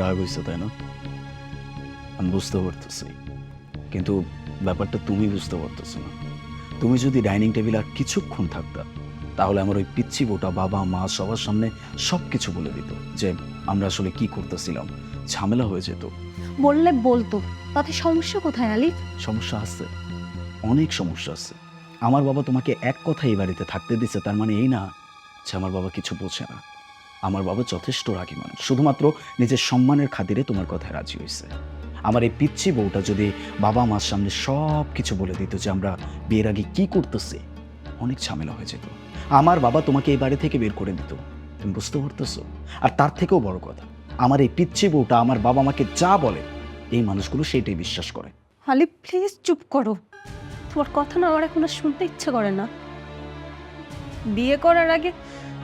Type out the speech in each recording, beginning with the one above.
রাগ হয়েছে, তাই না? আমি বুঝতে পারতেছি, কিন্তু ব্যাপারটা তুমি বুঝতে পারতেছো না। তুমি যদি ডাইনিং টেবিল আর কিছুক্ষণ থাকতা, তাহলে আমার ওই পিচ্ছি বোটা বাবা মা সবার সামনে সব কিছু বলে দিত যে আমরা আসলে কি করতেছিলাম। ঝামেলা হয়ে যেত। বললে বলতো, তাতে সমস্যা কোথায় আলিফ? সমস্যা আছে, অনেক সমস্যা আছে। আমার বাবা তোমাকে এক কথা এই বাড়িতে থাকতে দিচ্ছে, তার মানে এই না যে আমার বাবা কিছু বোঝে না। আমার বাবা যথেষ্ট রাগী মানুষ, শুধুমাত্র নিজের সম্মানের খাতিরে তোমার কথায় রাজি হয়েছে। আমার এই পিচ্ছি বউটা যদি বাবা মার সামনে সব কিছু বলে দিত যে আমরা বিয়ের আগে কি করতেছি, অনেক ঝামেলা হয়ে যেত। আমার বাবা তোমাকে এই বাড়ি থেকে বের করে দিত, তুমি বুঝতে পারতেছো? আর তার থেকেও বড় কথা, আমার এই পিচ্ছি বউটা আমার বাবা মাকে যা বলে এই মানুষগুলো সেটাই বিশ্বাস করে। আলিফ প্লিজ চুপ করো, তোমার কথা না আমার এখন আর শুনতে ইচ্ছে করে না। বিয়ে করার আগে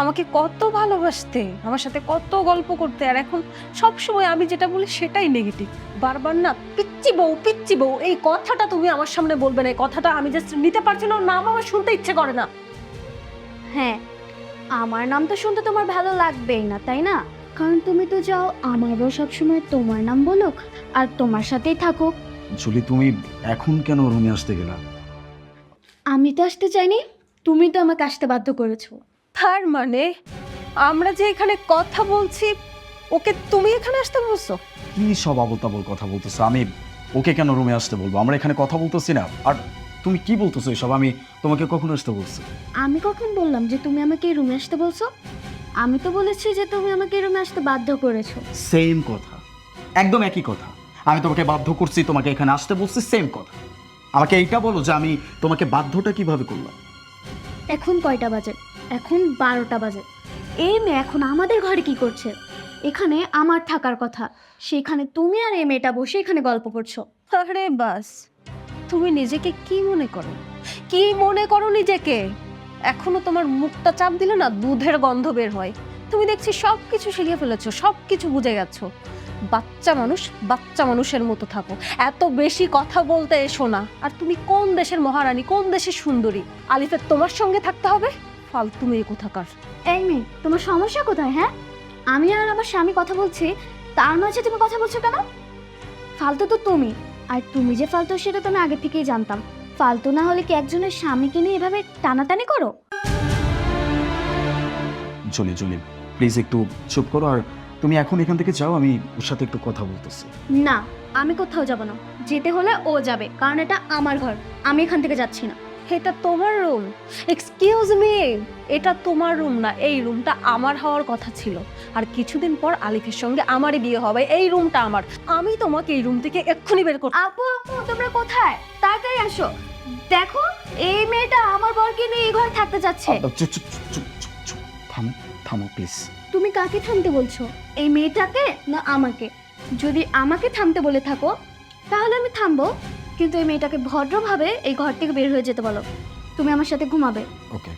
আমাকে কত ভালোবাসতে, আমার সাথে কত গল্প করতে, আর এখন সব সময় আমি যেটা বলি সেটাই নেগেটিভ। বারবার না পিচ্চি বউ এই কথাটা তুমি আমার সামনে বলবে না, এই কথাটা আমি জাস্ট নিতে পারছি না, নাম আমার শুনতে ইচ্ছে করে না। হ্যাঁ, আমার নাম তো শুনতে তোমার ভালো লাগবেই না, তাই না? কারণ তুমি তো চাও আমার বউ সবসময় তোমার নাম বলুক আর তোমার সাথেই থাকুক। জুলি, তুমি এখন কেন রুমে আসতে গেলা? আমি তো আসতে চাইনি, তুমি তো আমাকে আসতে বাধ্য করেছো। তার মানে আমরা যে এখানে কথা বলছি, ওকে তুমি এখানে আসতে বলছো? কি সব আবল তাবল কথা বলতেছো? আমি ওকে কেন রুমে আসতে বলবো? আমরা এখানে কথা বলতেছি না। আর তুমি কি বলতেছো এসব? আমি তোমাকে কখন আসতে বলছি? আমি কখন বললাম যে তুমি আমাকে এই রুমে আসতে বলছো? আমি তো বলেছি যে তুমি আমাকে এই রুমে আসতে বাধ্য করেছো। সেম কথা, একদম একই কথা। আমি তোমাকে বাধ্য করছি, তোমাকে এখানে আসতে বলছি, সেম কথা। আমাকে এইটা বলো যে আমি তোমাকে বাধ্যটা কিভাবে করলাম? এখন কয়টা বাজে? এখন 12টা বাজে। এই মেয়ে এখন আমাদের ঘরে কি করছে? এখানে আমার থাকার কথা, সেখানে তুমি আর এই মেয়েটা বসে এখানে গল্প করছো। আরে বাস, তুমি নিজেকে কি মনে করো? কি মনে করো নিজেকে? এখনো তোমার মুখটা চাপ দিলে না দুধের গন্ধ বের হয়। তুমি দেখছি সব কিছু শিখে ফেলেছো, সব কিছু বুঝে গেছো। বাচ্চা মানুষ বাচ্চা মানুষের মতো থাকো, এত বেশি কথা বলতে এসো না। আর তুমি কোন দেশের মহারানী, কোন দেশের সুন্দরী? আলিফের তোমার সঙ্গে থাকতে হবে? ফালতু মেয়ে কোথাকার। এই মেয়ে, তোমার সমস্যা কোথায়? হ্যাঁ, আমি আর আমার স্বামী কথা বলছি, তার মাঝে তুমি কথা বলছো কেন? ফালতু তো তুমি, আর তুমি যে ফালতু সেটা তো আমি আগে থেকেই জানতাম। ফালতু না হলে কি একজনের স্বামীকে নিয়ে এভাবে টানাটানি করো? জুলি জুলি, প্লিজ একটু চুপ করো। আর তুমি এখন এখান থেকে যাও, আমি ওর সাথে একটু কথা বলতেছি। না, আমি কোথাও যাব না। যেতে হলে ও যাবে, কারণ এটা আমার ঘর। আমি এখান থেকে যাচ্ছি না। এটা তোমার রুম? এক্সকিউজ মি, এটা তোমার রুম না, এই রুমটা আমার হওয়ার কথা ছিল। আর কিছুদিন পর আলিফের সঙ্গে আমারই বিয়ে হবে, এই রুমটা আমার। আমি তোমাকে এই রুম থেকে এক্ষুনি বের করব। আপু আপু, তোমরা কোথায়? তাড়াতাড়ি আসো। দেখো, এই মেয়েটা আমার বরকে নিয়ে এই ঘরে থাকতে যাচ্ছে। চুপ চুপ চুপ চুপ চুপ, থামো থামো প্লিজ। তুমি কাকে থামতে বলছো? এই মেয়েটাকে না আমাকে? যদি আমাকে থামতে বলে থাকো তাহলে আমি থামবো, কিন্তু এই মেয়েটাকে ভদ্রভাবে এই ঘর থেকে বের হয়ে যেতে বলো। তুমি আমার সাথে ঘুমাবে। ওকে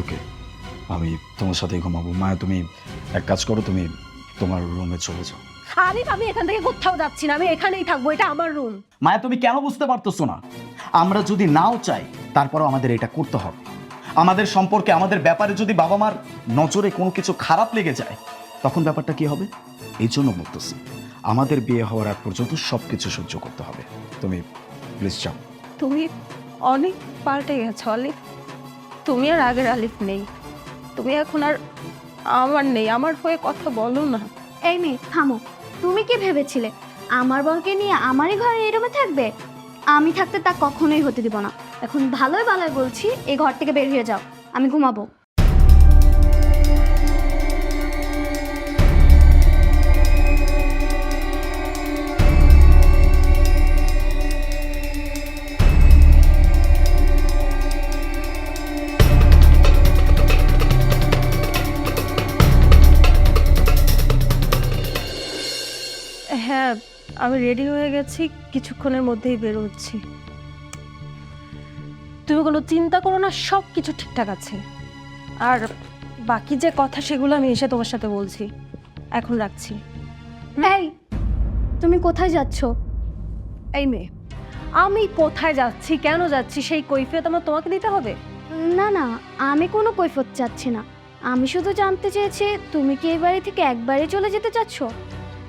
ওকে, আমি তোমার সাথেই ঘুমাবো। মায়া, তুমি এক কাজ করো, তুমি তোমার রুমে চলে যাও। আলিফ, আমি এখান থেকে কোথাও যাচ্ছি না, আমি এখানেই থাকবো, এটা আমার রুম। মায়া, তুমি কেন বুঝতে পারতেছো না? আমরা যদি নাও চাই, তারপরও আমাদের এটা করতে হবে। আমাদের সম্পর্কে, আমাদের ব্যাপারে যদি বাবা মার নজরে কোনো কিছু খারাপ লেগে যায়, তখন ব্যাপারটা কি হবে? এই জন্য বলতেছি, আমাদের বিয়ে হওয়ার আগ পর্যন্ত সব কিছু সহ্য করতে হবে। তুমি প্লিজ যাও। তুমি অনেক পাল্টে গেছো আলিফ, তুমি আর আগের আলিফ নেই। তুমি এখন আর আমার নেই, আমার হয়ে কথা বলো না। এই মেয়ে থামো। তুমি কি ভেবেছিলে আমার বরকে নিয়ে আমারই ঘরে এই রুমে থাকবে? আমি থাকতে তা কখনোই হতে দিব না। এখন ভালোই ভালোই বলছি, এই ঘর থেকে বের হয়ে যাও, আমি ঘুমাবো। হ্যাঁ, আমি রেডি হয়ে গেছি, কিছুক্ষণের মধ্যেই বের হচ্ছি। তুমি কোনো চিন্তা করো না, সব কিছু ঠিকঠাক আছে। আর বাকি যে কথা সেগুলো আমি এসে তোমার সাথে বলছি। এখন রাখছি। এই, তুমি কোথায় যাচ্ছ? এই মেয়ে, আমি কোথায় যাচ্ছি, কেন যাচ্ছি, সেই কৈফিয়ত আমার তোমাকে দিতে হবে? না না, আমি কোনো কৈফিয়ত চাচ্ছি না। আমি শুধু জানতে চেয়েছি তুমি কি এই বাড়ি থেকে একবারে চলে যেতে চাচ্ছ?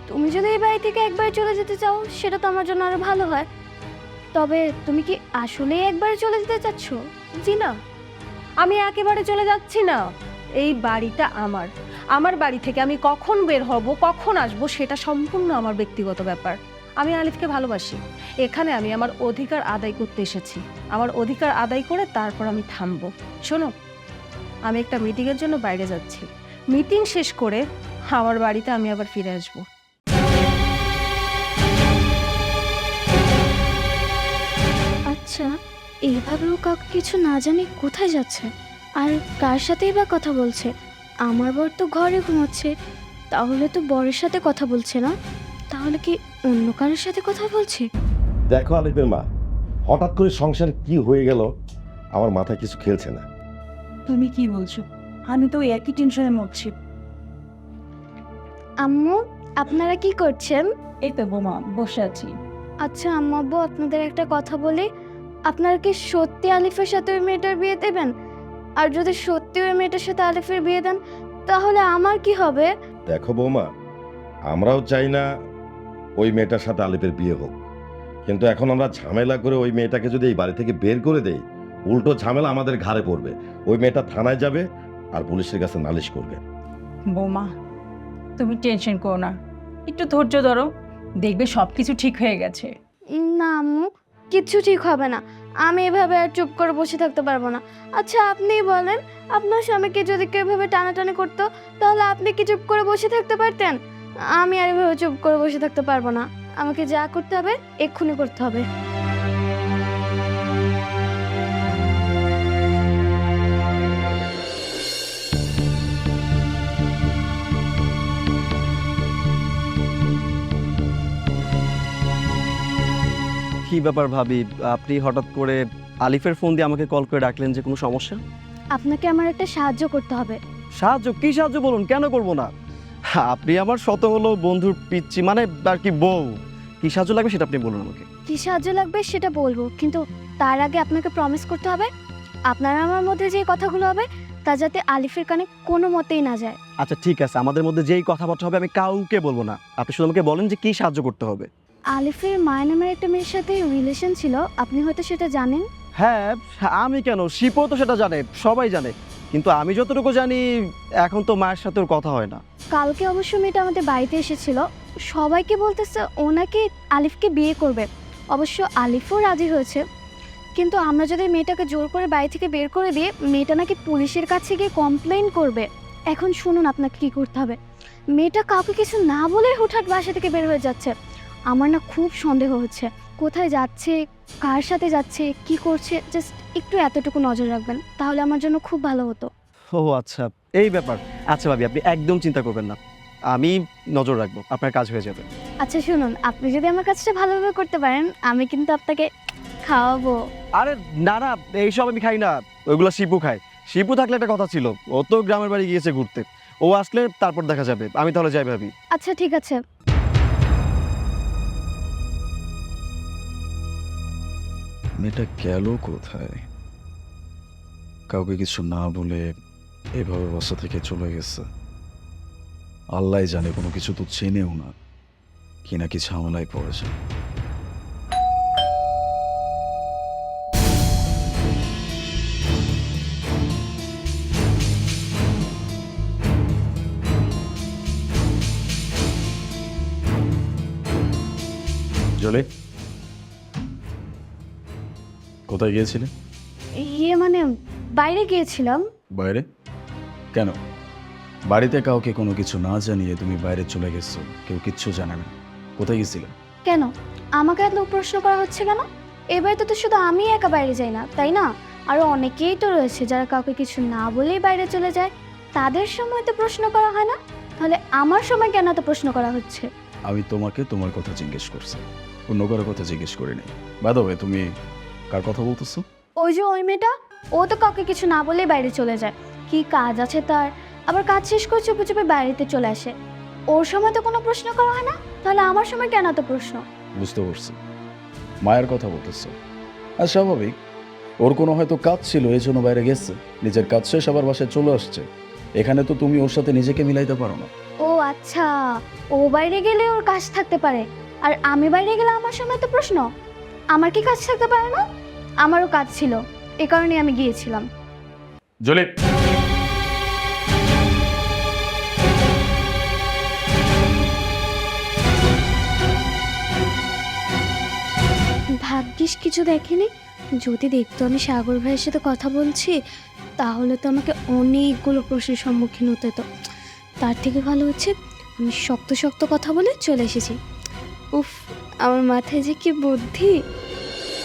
তুমি যদি এই বাড়ি থেকে একবার চলে যেতে চাও সেটা তো আমার জন্য আরো ভালো হয়। তবে তুমি কি আসলেই একবার চলে যেতে চাচ্ছ? জি না, আমি একেবারে চলে যাচ্ছি না। এই বাড়িটা আমার, আমার বাড়ি থেকে আমি কখন বের হব, কখন আসব, সেটা সম্পূর্ণ আমার ব্যক্তিগত ব্যাপার। আমি আলিফকে ভালোবাসি, এখানে আমি আমার অধিকার আদায় করতে এসেছি। আমার অধিকার আদায় করে তারপর আমি থামবো। শোনো, আমি একটা মিটিংয়ের জন্য বাইরে যাচ্ছি। মিটিং শেষ করে আমার বাড়িতে আমি আবার ফিরে আসবো। আচ্ছা, এইভাবেও কাউকে কিছু না জানি কোথায় যাচ্ছে আর কার সাথেই বা কথা বলছে? আমার বর তো ঘরে ঘুমাচ্ছে, তাহলে তো বরের সাথে কথা বলছে না, তাহলে কি অন্য কারোর সাথে কথা বলছে? দেখো আলিফের মা, হঠাৎ করে সংসার কি হয়ে গেল আমার মাথায় কিছু খেলছে না। তুমি কি বলছো? আমি তো একই টেনশনে মরছি। আম্মু, আপনারা কি করছেন? এই তো বোমা, বসে আছি। আচ্ছা আম্মু আব্বু, আপনাদের একটা কথা বলি, আপনারা কি সত্যি আলিফের সাথে ওই মেয়েটার বিয়ে দেবেন? আর যদি সত্যি ওই মেয়েটার সাথে আলিফের বিয়ে দেন, তাহলে আমার কি হবে? দেখো বৌমা, আমরাও চাই না ওই মেয়েটার সাথে আলিফের বিয়ে হোক, কিন্তু এখন আমরা ঝামেলা করে ওই মেয়েটাকে যদি এই বাড়ি থেকে বের করে দেই, উল্টো ঝামেলা আমাদের ঘাড়ে পড়বে। ওই মেয়েটা থানায় যাবে আর পুলিশের কাছে নালিশ করবে। বোমা, তুমি টেনশন করো না, একটু ধৈর্য ধরো, দেখবে সব কিছু ঠিক হয়ে গেছে। না আম্মু, কিচ্ছু ঠিক হবে না। আমি এভাবে আর চুপ করে বসে থাকতে পারবো না। আচ্ছা আপনিই বলেন, আপনার স্বামীকে যদি কেউ এভাবে টানাটানি করতো, তাহলে আপনি কি চুপ করে বসে থাকতে পারতেন? আমি আর এভাবে চুপ করে বসে থাকতে পারবো না। আমাকে যা করতে হবে এক্ষুনি করতে হবে। কি ব্যাপার ভাবি, আপনি হঠাৎ করে আলিফের ফোন দিয়ে আমাকে কল করে ডাকলেন, যে কোনো সমস্যা? আপনাকে আমার একটা সাহায্য করতে হবে। সাহায্য? কি সাহায্য বলুন, কেন করব না? আপনি আমার শত হলো বন্ধুর পিচ্চি, মানে আর কি বউ। কি সাহায্য লাগবে সেটা আপনি বলুন আমাকে। কি সাহায্য লাগবে সেটা বলবো, কিন্তু তার আগে আপনাকে প্রমিস করতে হবে আপনার আমার মধ্যে যে কথাগুলো হবে তা যাতে আলিফের কানে কোনো মতেই না যায়। আচ্ছা ঠিক আছে, আমাদের মধ্যে যেই কথাবার্তা হবে আমি কাউকে বলবো না। আপনি শুধু আমাকে বলেন যে কি সাহায্য করতে হবে। আলিফের মায়া নামের একটা মেয়ের সাথে রিলেশন ছিল, আপনি হয়তো সেটা জানেন। হ্যাঁ, আমি কেন, শিপও তো সেটা জানে, সবাই জানে। কিন্তু আমি যতটুকু জানি এখন তো মায়ের সাথে ওর কথা হয় না। কালকে অবশ্য মেয়েটা আমাদের বাড়িতে এসেছিল, সবাইকে বলতেছে ও নাকি আলিফকে বিয়ে করবে। অবশ্য আলিফও রাজি হয়েছে, কিন্তু আমরা যদি মেয়েটাকে জোর করে বাড়ি থেকে বের করে দিয়ে মেয়েটা নাকি পুলিশের কাছে গিয়ে কমপ্লেন করবে। এখন শুনুন আপনাকে কি করতে হবে। মেয়েটা কাউকে কিছু না বলে হুটহাট বাসা থেকে বের হয়ে যাচ্ছে। আমার না খুব সন্দেহ হচ্ছে, কোথায় যাচ্ছে, কার সাথে যাচ্ছে, কি করছে, জাস্ট একটু এতটুকু নজর রাখবেন, তাহলে আমার জন্য খুব ভালো হতো। ও আচ্ছা, এই ব্যাপার। আচ্ছা ভাবি, আপনি একদম চিন্তা করবেন না, আমি নজর রাখবো, আপনার কাজ হয়ে যাবে। আচ্ছা শুনুন, আপনি যদি আমার কাজটা ভালোভাবে করতে পারেন, আমি কিন্তু আপনাকে খাওয়াবো। আরে না না, এইসব আমি খাই না, ওইগুলো শিপু খায়। শিপু থাকলে একটা কথা ছিল, ও তো গ্রামের বাড়ি গিয়েছে ঘুরতে, ও আসলে তারপর দেখা যাবে। আমি তাহলে যাই ভাবি। আচ্ছা ঠিক আছে। মেয়েটা গেল কোথায়? কাউকে কিছু না বলে এভাবে বাসা থেকে চলে গেছে। আল্লাহ জানে, কোনো কিছু তো চেনেও না, কি নাকি ঝামেলায় পড়েছে। জলে কোথায় গিয়েছিলে? মানে বাইরে গিয়েছিলাম। বাইরে কেন? বাড়িতে কাউকে কোনো কিছু না জানিয়ে তুমি বাইরে চলে গেছো, কেউ কিচ্ছু জানে না, কোথায় গেছিলে? কেন আমাকে এত প্রশ্ন করা হচ্ছে কেন? এবারে তো শুধু আমি একা বাইরে যাই না, তাই না? আরো অনেকেই তো রয়েছে যারা কাউকে কিছু না বলেই বাইরে চলে যায়, তাদের সময় তো প্রশ্ন করা হয় না। তাহলে আমার সময় কেন এত প্রশ্ন করা হচ্ছে? আমি তোমাকে তোমার কথা জিজ্ঞেস করছি, অন্য কারো কথা জিজ্ঞেস করি নাই। বাই দ্য ওয়ে, তুমি কার কথা বলতেছো? ওই যে ওই মেয়েটা, ও তো কাউকে কিছু না বলেই বাইরে চলে যায়। কি কাজ আছে তার, আবার কাজ শেষ করে চুপে চুপে বাড়িতে চলে আসে। ওর সময় তো কোনো প্রশ্ন করা হয় না, তাহলে আমার সময় কেন এত প্রশ্ন? বুঝতে পারছি, মায়ের কথা বলতেছো। আর স্বাভাবিক, ওর কোনো হয়তো কাজ ছিল, এই জন্য বাইরে গেছে, নিজের কাজ শেষ আবার বাসায় চলে আসছে। এখানে তো তুমি ওর সাথে নিজেকে মিলাইতে পারো না। ও আচ্ছা, ও বাইরে গেলে ওর কাজ থাকতে পারে, আর আমি বাইরে গেলে আমার সময় তো প্রশ্ন। আমার কি কাজ থাকতে পারে না? আমারও কাজ ছিল, এ কারণে আমি গিয়েছিলাম। জলিল, ভাগ্যিস কিছু দেখেনি। যদি দেখতো আমি সাগর ভাইয়ের সাথে কথা বলছি, তাহলে তো আমাকে অনেকগুলো প্রশ্নের সম্মুখীন হতে হতো। তার থেকে ভালো হচ্ছে আমি শক্ত শক্ত কথা বলে চলে এসেছি। উফ, আমার মাথায় যে কি বুদ্ধি!